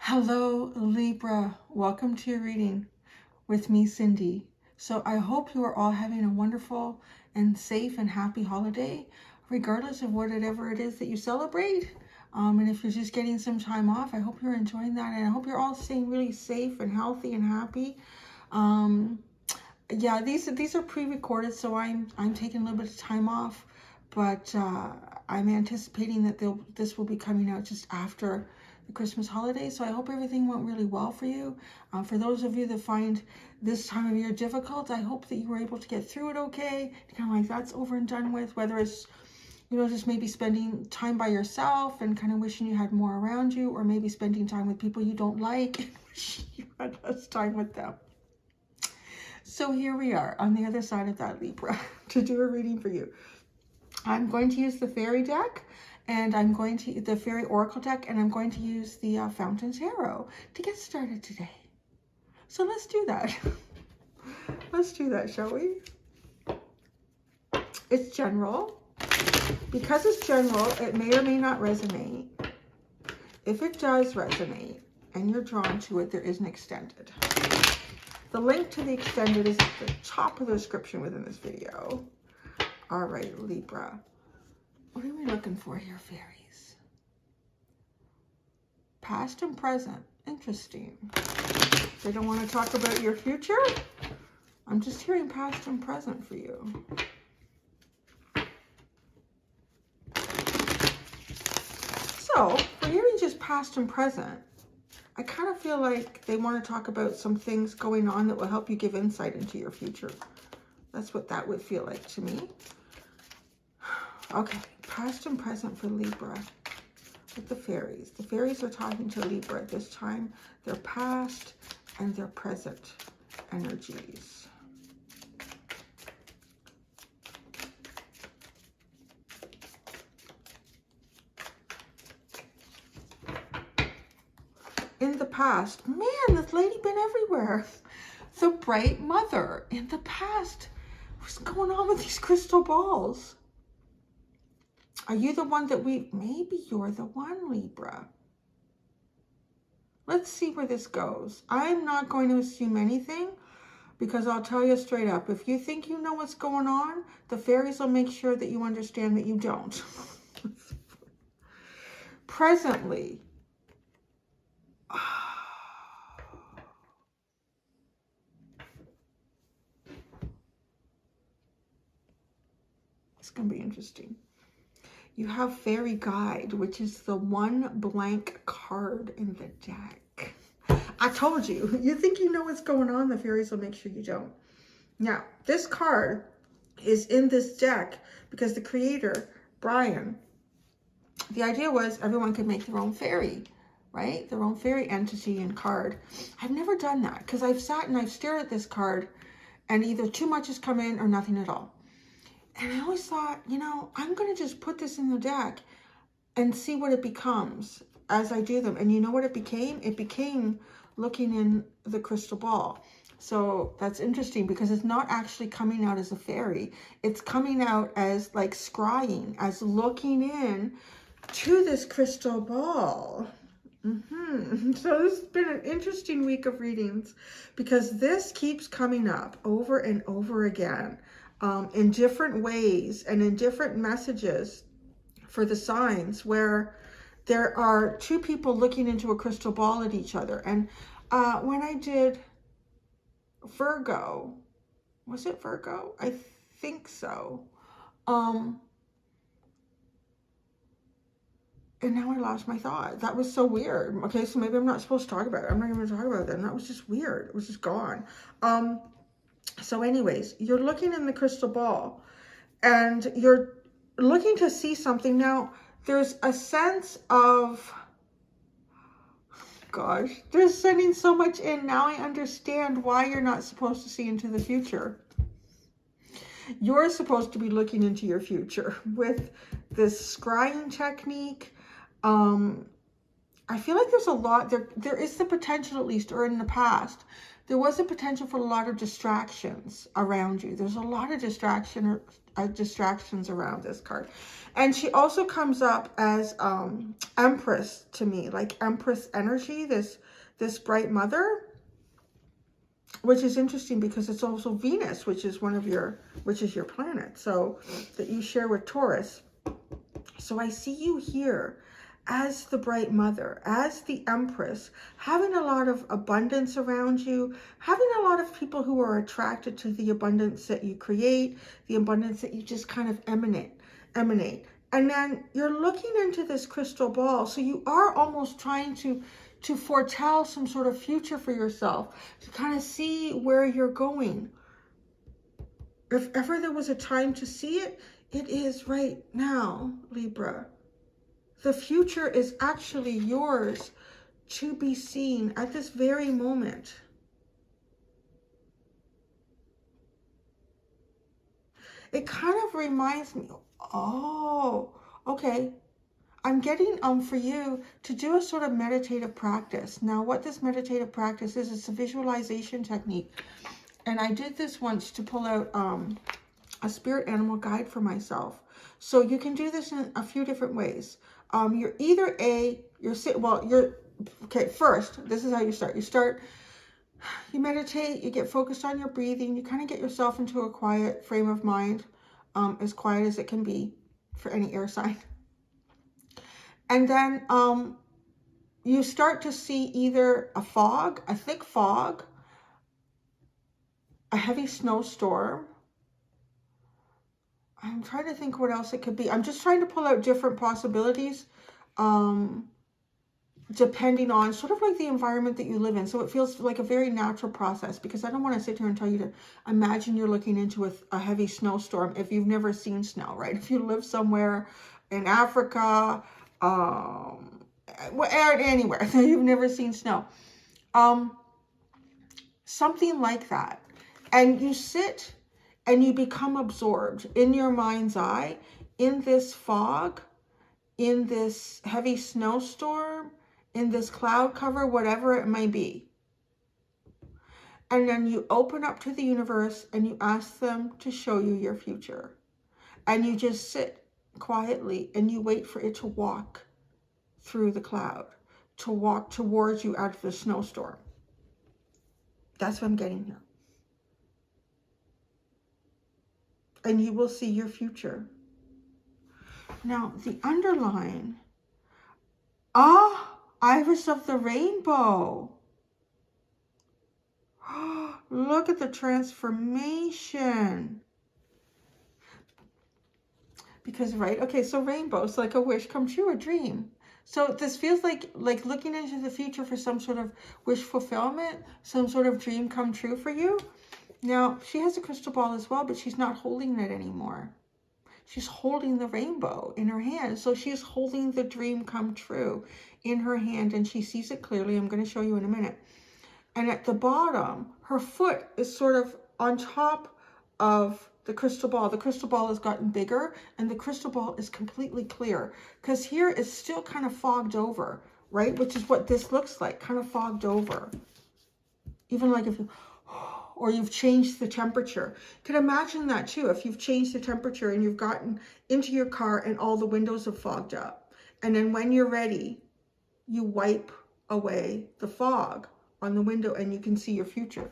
Hello, Libra. Welcome to your reading with me, Cindy. So I hope you are all having a wonderful and safe and happy holiday, regardless of whatever it is that you celebrate. And if you're just getting some time off, I hope you're enjoying that. And I hope you're all staying really safe and healthy and happy. Yeah, these are pre-recorded, so I'm taking a little bit of time off, but I'm anticipating that this will be coming out just after the Christmas holiday. So I hope everything went really well for you. For those of you that find this time of year difficult, I hope that you were able to get through it okay. Kind of like that's over and done with, whether it's, you know, just maybe spending time by yourself and kind of wishing you had more around you, or maybe spending time with people you don't like and wishing you had less time with them. So here we are on the other side of that, Libra, to do a reading for you. I'm going to use the fairy deck, and I'm going to the fairy oracle deck, and I'm going to use the Fountain Tarot to get started today. So let's do that. Let's do that, shall we? It's general. Because it's general, it may or may not resonate. If it does resonate and you're drawn to it, there is an extended. The link to the extended is at the top of the description within this video. All right, Libra. What are we looking for here, fairies? Past and present. Interesting. They don't want to talk about your future? I'm just hearing past and present for you. So, we're hearing just past and present. I kind of feel like they want to talk about some things going on that will help you give insight into your future. That's what that would feel like to me. Okay, past and present for Libra with the fairies. The fairies are talking to Libra at this time. Their past and their present energies. In the past, man, this lady been everywhere. The bright mother in the past. What's going on with these crystal balls? Are you the one that maybe you're the one, Libra. Let's see where this goes. I'm not going to assume anything, because I'll tell you straight up, if you think you know what's going on, the fairies will make sure that you understand that you don't. Presently, it's going to be interesting. You have Fairy Guide, which is the one blank card in the deck. I told you, you think you know what's going on, the fairies will make sure you don't. Now, this card is in this deck because the creator, Brian, the idea was everyone could make their own fairy, right? Their own fairy entity and card. I've never done that because I've sat and I've stared at this card and either too much has come in or nothing at all. And I always thought, you know, I'm going to just put this in the deck and see what it becomes as I do them. And you know what it became? It became looking in the crystal ball. So that's interesting because it's not actually coming out as a fairy. It's coming out as like scrying, as looking in to this crystal ball. So this has been an interesting week of readings because this keeps coming up over and over again in different ways and in different messages for the signs, where there are two people looking into a crystal ball at each other. And when I did Virgo, was it Virgo? I think so. And now I lost my thought. That was so weird. Okay, so maybe I'm not supposed to talk about it. I'm not even going to talk about it. And that was just weird. It was just gone. So anyways, you're looking in the crystal ball and you're looking to see something. Now, there's a sense of, gosh, they're sending so much in. Now I understand why you're not supposed to see into the future. You're supposed to be looking into your future with this scrying technique. I feel like there's a lot, there is the potential, at least, or in the past, there was a potential for a lot of distractions around you. There's a lot of distractions around this card. And she also comes up as Empress to me, like Empress energy, this bright mother, which is interesting because it's also Venus, which is your planet, so that you share with Taurus. So I see you here as the bright mother, as the Empress, having a lot of abundance around you, having a lot of people who are attracted to the abundance that you create, the abundance that you just kind of emanate. And then you're looking into this crystal ball, so you are almost trying to foretell some sort of future for yourself, to kind of see where you're going. If ever there was a time to see it, it is right now, Libra. The future is actually yours to be seen at this very moment. It kind of reminds me, oh, okay. I'm getting for you to do a sort of meditative practice. Now, what this meditative practice is, it's a visualization technique. And I did this once to pull out a spirit animal guide for myself. So you can do this in a few different ways. You're either okay, first, this is how you start. You meditate, you get focused on your breathing, you kind of get yourself into a quiet frame of mind, as quiet as it can be for any air sign. And then you start to see either a fog, a thick fog, a heavy snowstorm. I'm trying to think what else it could be. I'm just trying to pull out different possibilities, depending on sort of like the environment that you live in. So it feels like a very natural process, because I don't want to sit here and tell you to imagine you're looking into a heavy snowstorm if you've never seen snow, right? If you live somewhere in Africa, anywhere that you've never seen snow, something like that. And you sit and you become absorbed in your mind's eye in this fog, in this heavy snowstorm, in this cloud cover, whatever it may be. And then you open up to the universe and you ask them to show you your future. And you just sit quietly and you wait for it to walk through the cloud, to walk towards you out of the snowstorm. That's what I'm getting here. And you will see your future. Now, the underline, Iris of the rainbow. Look at the transformation. Because, right, okay, so rainbow is like a wish come true, a dream. So this feels like looking into the future for some sort of wish fulfillment, some sort of dream come true for you. Now, she has a crystal ball as well, but she's not holding it anymore. She's holding the rainbow in her hand. So she's holding the dream come true in her hand, and she sees it clearly. I'm going to show you in a minute. And at the bottom, her foot is sort of on top of the crystal ball. The crystal ball has gotten bigger, and the crystal ball is completely clear, because here it's still kind of fogged over, right? Which is what this looks like, kind of fogged over. Even like if you... or you've changed the temperature. You can imagine that too. If you've changed the temperature and you've gotten into your car and all the windows have fogged up. And then when you're ready, you wipe away the fog on the window and you can see your future.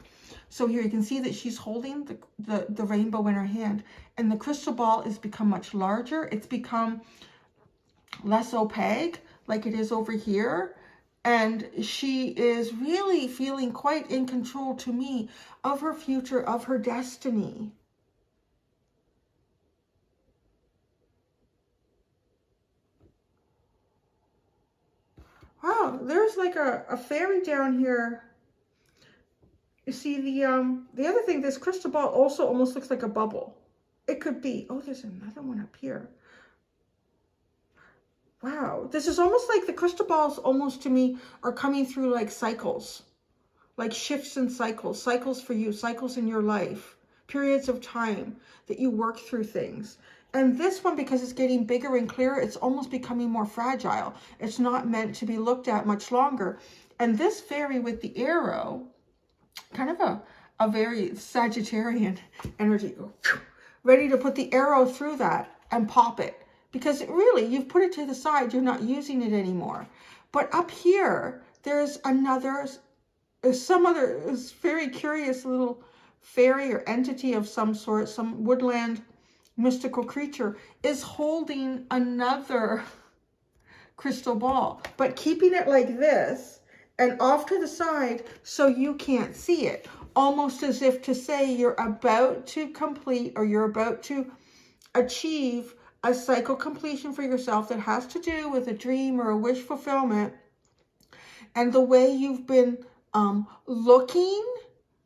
So here you can see that she's holding the rainbow in her hand, and the crystal ball has become much larger. It's become less opaque like it is over here. And she is really feeling quite in control, to me, of her future, of her destiny. Wow, there's like a fairy down here. You see the other thing, this crystal ball also almost looks like a bubble. It could be. Oh, there's another one up here. Wow, this is almost like the crystal balls almost to me are coming through like cycles, like shifts and cycles, cycles for you, cycles in your life, periods of time that you work through things. And this one, because it's getting bigger and clearer, it's almost becoming more fragile. It's not meant to be looked at much longer. And this fairy with the arrow, kind of a very Sagittarian energy, ready to put the arrow through that and pop it. Because really, you've put it to the side, you're not using it anymore. But up here, there's some other very curious little fairy or entity of some sort, some woodland mystical creature is holding another crystal ball, but keeping it like this and off to the side so you can't see it. Almost as if to say you're about to complete, or you're about to achieve a cycle completion for yourself that has to do with a dream or a wish fulfillment. And the way you've been looking,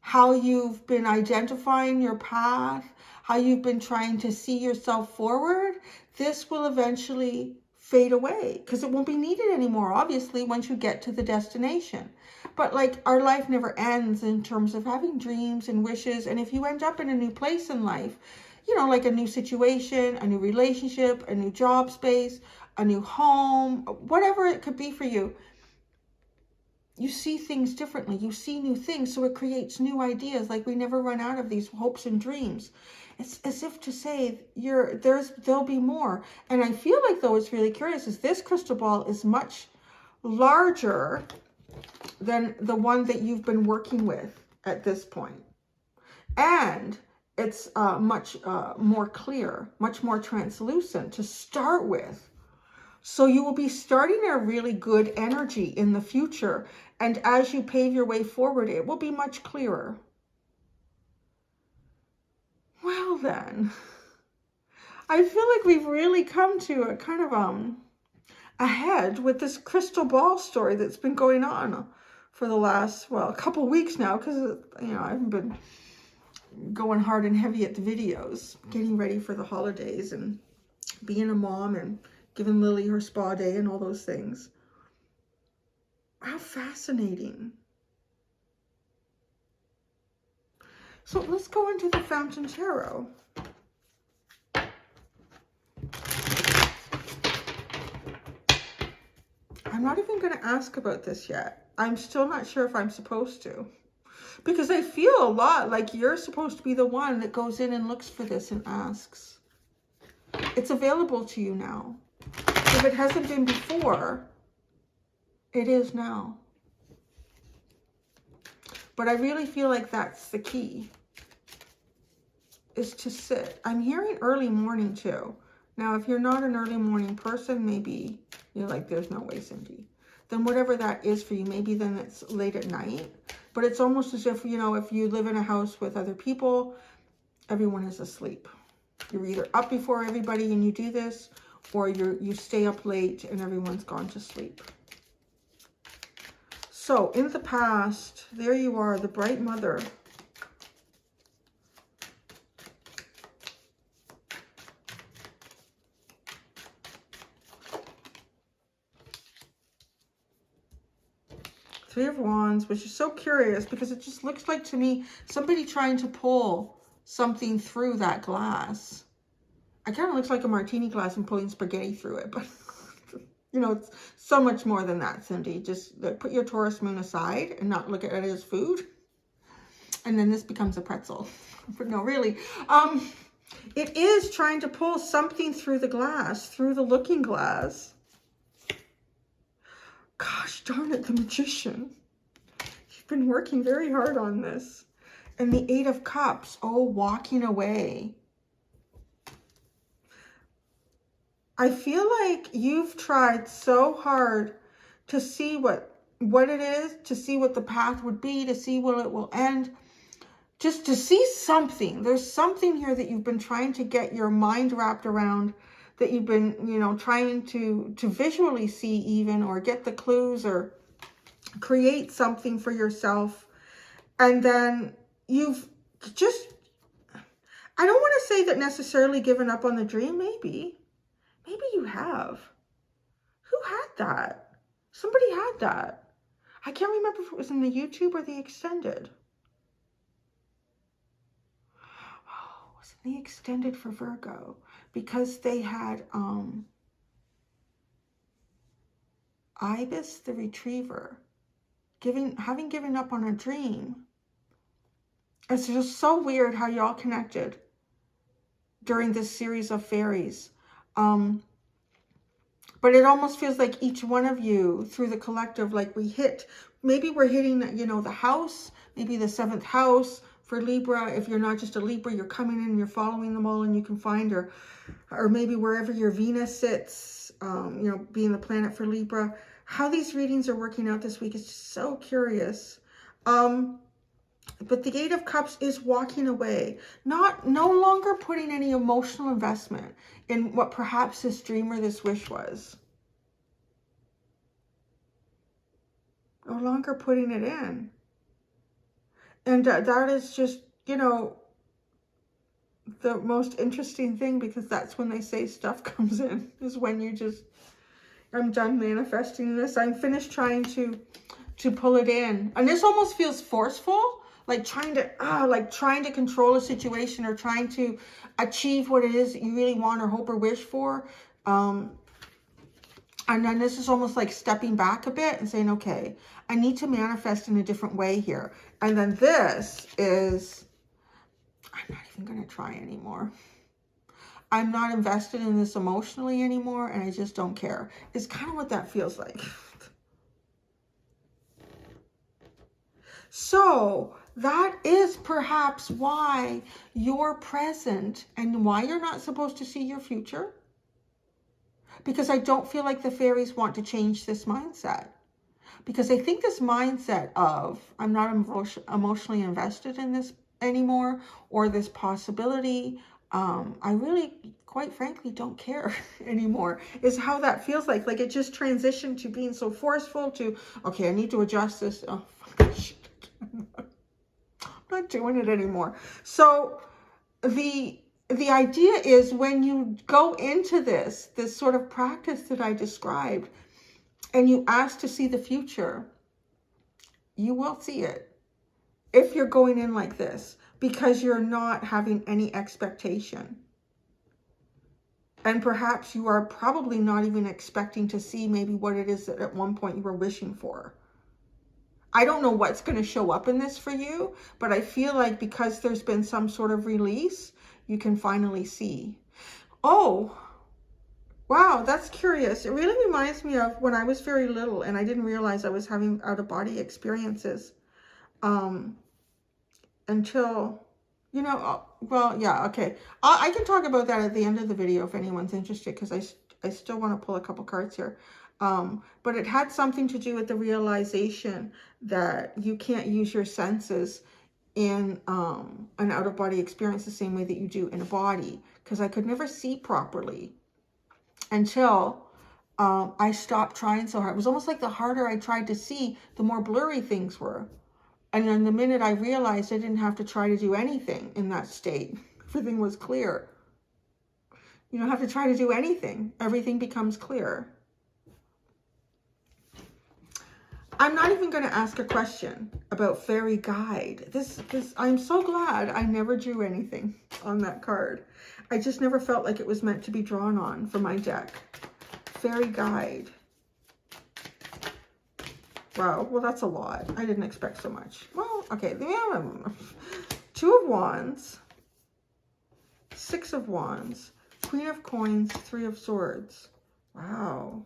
how you've been identifying your path, how you've been trying to see yourself forward, this will eventually fade away because it won't be needed anymore, obviously, once you get to the destination. But like, our life never ends in terms of having dreams and wishes. And if you end up in a new place in life, you know, like a new situation, a new relationship, a new job space, a new home, whatever it could be for you, you see things differently. You see new things. So it creates new ideas. Like, we never run out of these hopes and dreams. It's as if to say there'll be more. And I feel like, though, it's really curious is this crystal ball is much larger than the one that you've been working with at this point. And it's much more clear, much more translucent to start with. So you will be starting a really good energy in the future. And as you pave your way forward, it will be much clearer. Well then, I feel like we've really come to a kind of ahead with this crystal ball story that's been going on for the last, well, a couple weeks now, because, you know, I haven't been going hard and heavy at the videos, getting ready for the holidays and being a mom and giving Lily her spa day and all those things. How fascinating. So let's go into the Fountain Tarot. I'm not even going to ask about this yet. I'm still not sure if I'm supposed to. Because I feel a lot like you're supposed to be the one that goes in and looks for this and asks. It's available to you now. If it hasn't been before, it is now. But I really feel like that's the key, is to sit. I'm hearing early morning too. Now, if you're not an early morning person, maybe you're like, there's no way, Cindy. Then whatever that is for you, maybe then it's late at night. But it's almost as if, you know, if you live in a house with other people, everyone is asleep. You're either up before everybody and you do this, or you stay up late and everyone's gone to sleep. So in the past, there you are, the bright mother. Three of Wands, which is so curious because it just looks like to me somebody trying to pull something through that glass. It kind of looks like a martini glass and pulling spaghetti through it, but you know, it's so much more than that, Cindy. Just put your Taurus moon aside and not look at it as food. And then this becomes a pretzel. But no, really. It is trying to pull something through the glass, through the looking glass. Gosh darn it, the Magician. You've been working very hard on this. And the Eight of Cups. Oh, walking away. I feel like you've tried so hard to see what it is, to see what the path would be, to see where it will end, just to see something. There's something here that you've been trying to get your mind wrapped around, that you've been, you know, trying to visually see even, or get the clues, or create something for yourself. And then you've just, I don't want to say that necessarily given up on the dream, maybe. Maybe you have. Who had that? Somebody had that. I can't remember if it was in the YouTube or the extended. Oh, was it They extended for Virgo because they had Ibis the retriever having given up on a dream. It's just so weird how y'all connected during this series of fairies. But it almost feels like each one of you through the collective, like maybe we're hitting, you know, the house, maybe the 7th house for Libra. If you're not just a Libra, you're coming in and you're following them all and you can find, or maybe wherever your Venus sits, you know, being the planet for Libra. How these readings are working out this week is just so curious. But the 8 of Cups is walking away, no longer putting any emotional investment in what perhaps this dream or this wish was. No longer putting it in. And that is just, you know, the most interesting thing, because that's when they say stuff comes in, is when you just, I'm done manifesting this. I'm finished trying to pull it in. And this almost feels forceful. Like trying to control a situation, or trying to achieve what it is that you really want or hope or wish for. And then this is almost like stepping back a bit and saying, okay, I need to manifest in a different way here. And then this is, I'm not even going to try anymore. I'm not invested in this emotionally anymore, and I just don't care. It's kind of what that feels like. So that is perhaps why you're present and why you're not supposed to see your future. Because I don't feel like the fairies want to change this mindset. Because I think this mindset of, I'm not emotionally invested in this anymore, or this possibility, I really, quite frankly, don't care anymore, is how that feels like. Like it just transitioned to being so forceful to, okay, I need to adjust this. Oh, shit. I'm not doing it anymore. So the idea is, when you go into this sort of practice that I described, and you ask to see the future, you will see it if you're going in like this, because you're not having any expectation. And perhaps you are probably not even expecting to see maybe what it is that at one point you were wishing for. I don't know what's going to show up in this for you, but I feel like because there's been some sort of release, you can finally see. Oh, wow, that's curious. It really reminds me of when I was very little and I didn't realize I was having out-of-body experiences until, you know, well, yeah, okay. I can talk about that at the end of the video if anyone's interested, because I still want to pull a couple cards here. But it had something to do with the realization that you can't use your senses in an out-of-body experience the same way that you do in a body, because I could never see properly until I stopped trying so hard. It was almost like the harder I tried to see, the more blurry things were. And then the minute I realized I didn't have to try to do anything in that state, everything was clear. You don't have to try to do anything. Everything becomes clear. I'm not even going to ask a question about fairy guide. I'm so glad I never drew anything on that card. I just never felt like it was meant to be drawn on for my deck. Fairy guide. Wow, well, that's a lot. I didn't expect so much. Well, okay, we have 2 of Wands, 6 of Wands, Queen of Coins, 3 of Swords. Wow.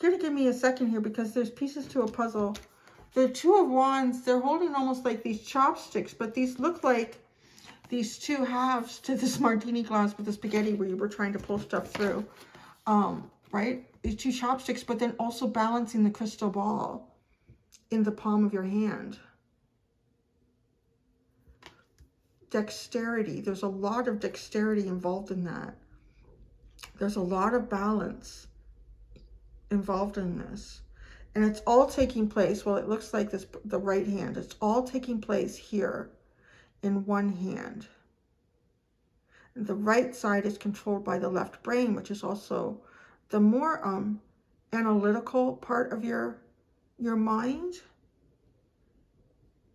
You're going to give me a second here, because there's pieces to a puzzle. The 2 of Wands, they're holding almost like these chopsticks, but these look like these 2 halves to this martini glass with the spaghetti where you were trying to pull stuff through. Right? These 2 chopsticks, but then also balancing the crystal ball in the palm of your hand. Dexterity. There's a lot of dexterity involved in that. There's a lot of balance involved in this. And it's all taking place, well, it looks like this, the right hand, it's all taking place here in one hand. And the right side is controlled by the left brain, which is also the more analytical part of your mind,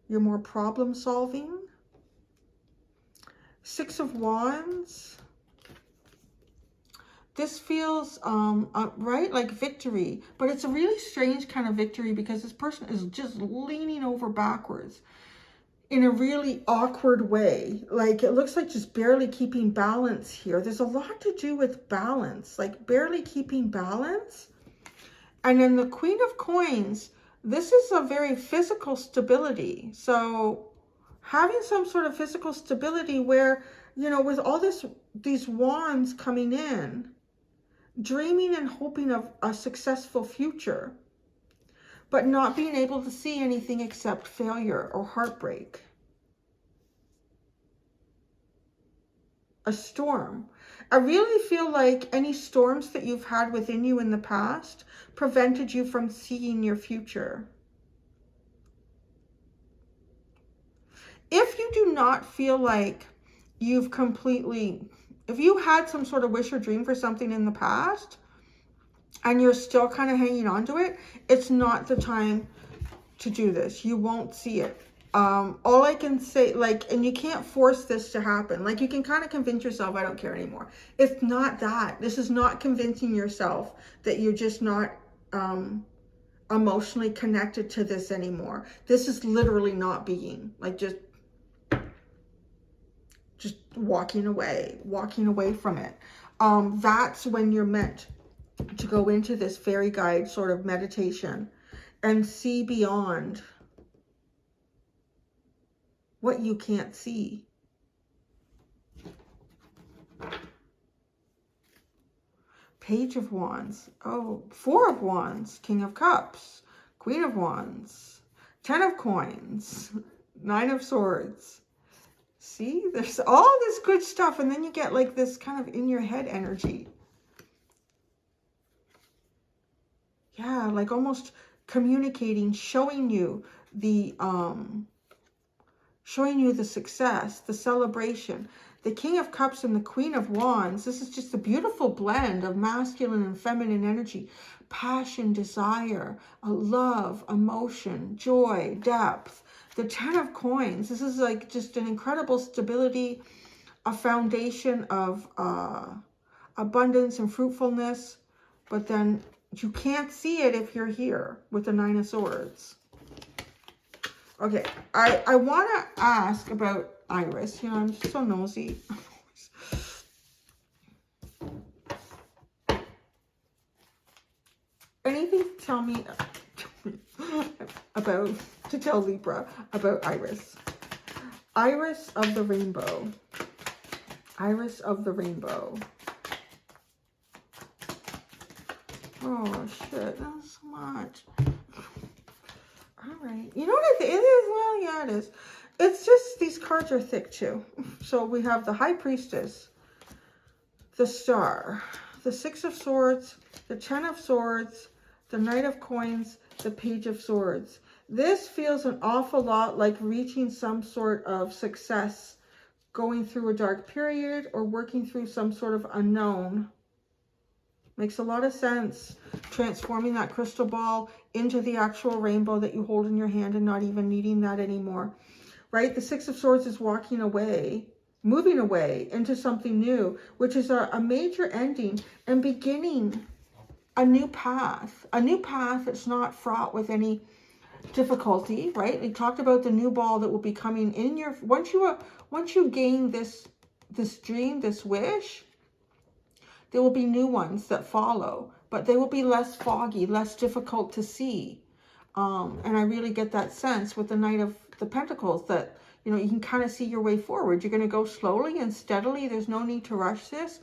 you're more problem solving. Six of Wands. This feels, right, like victory, but it's a really strange kind of victory because this person is just leaning over backwards in a really awkward way. Like, it looks like just barely keeping balance here. There's a lot to do with balance, like barely keeping balance. And then the Queen of Coins, this is a very physical stability. So having some sort of physical stability where, you know, with all these wands coming in, dreaming and hoping of a successful future, but not being able to see anything except failure or heartbreak. A storm. I really feel like any storms that you've had within you in the past prevented you from seeing your future. If you do not feel like you've completely, if you had some sort of wish or dream for something in the past and you're still kind of hanging on to it, it's not the time to do this. You won't see it. All I can say, like, and you can't force this to happen. Like, you can kind of convince yourself, I don't care anymore. It's not that. This is not convincing yourself that you're just not emotionally connected to this anymore. This is literally not being, like, just walking away from it. That's when you're meant to go into this fairy guide sort of meditation and see beyond what you can't see. Page of Wands. Oh, Four of Wands. King of Cups. Queen of Wands. 10 of Coins. 9 of Swords. See, there's all this good stuff, and then you get like this kind of in your head energy. Yeah, like almost communicating, showing you the success, the celebration. The King of Cups and the Queen of Wands, this is just a beautiful blend of masculine and feminine energy, passion, desire, love, emotion, joy, depth. The 10 of Coins, this is like just an incredible stability, a foundation of abundance and fruitfulness, but then you can't see it if you're here with the 9 of Swords. Okay, I want to ask about Iris. You know, I'm just so nosy. Anything to tell me about, to tell Libra about Iris. Iris of the rainbow. Iris of the rainbow. Oh, shit, that's so much. All right. You know what it is? Well, yeah, it is. It's just these cards are thick too. So we have the High Priestess, the Star, the 6 of Swords, the 10 of Swords, the Knight of Coins, the Page of Swords. This feels an awful lot like reaching some sort of success, going through a dark period, or working through some sort of unknown. Makes a lot of sense. Transforming that crystal ball into the actual rainbow that you hold in your hand and not even needing that anymore, right? The 6 of Swords is walking away, moving away into something new, which is a major ending and beginning a new path. A new path that's not fraught with any difficulty, right? We talked about the new ball that will be coming in your, once you gain this dream, this wish, there will be new ones that follow, but they will be less foggy, less difficult to see. And I really get that sense with the Knight of the Pentacles that, you know, you can kind of see your way forward. You're going to go slowly and steadily. There's no need to rush this.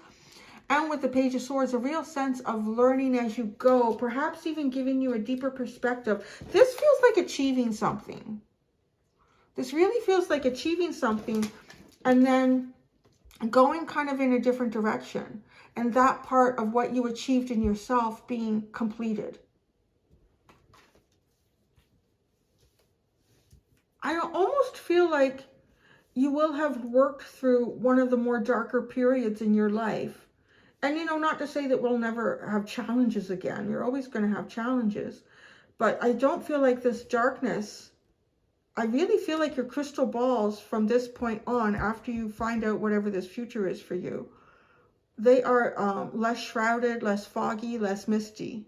And with the Page of Swords, a real sense of learning as you go, perhaps even giving you a deeper perspective. This feels like achieving something. This really feels like achieving something and then going kind of in a different direction. And that part of what you achieved in yourself being completed. I almost feel like you will have worked through one of the more darker periods in your life. And, you know, not to say that we'll never have challenges again. You're always going to have challenges. But I don't feel like this darkness, I really feel like your crystal balls from this point on, after you find out whatever this future is for you, they are less shrouded, less foggy, less misty.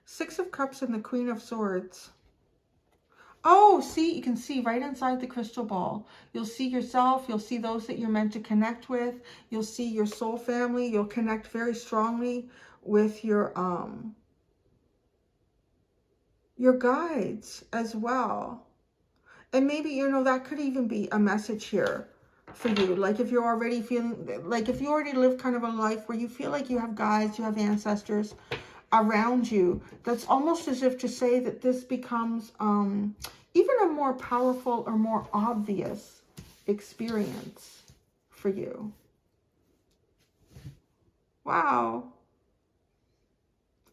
Six of Cups and the Queen of Swords. Oh, see, you can see right inside the crystal ball. You'll see yourself. You'll see those that you're meant to connect with. You'll see your soul family. You'll connect very strongly with your guides as well. And maybe, you know, that could even be a message here for you. Like if you're already feeling, like if you already live kind of a life where you feel like you have guides, you have ancestors around you, that's almost as if to say that this becomes even a more powerful or more obvious experience for you. Wow.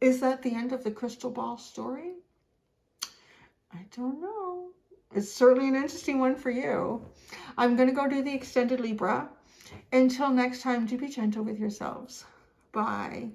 Is that the end of the crystal ball story? I don't know. It's certainly an interesting one for you. I'm going to go do the extended Libra. Until next time, do be gentle with yourselves. Bye.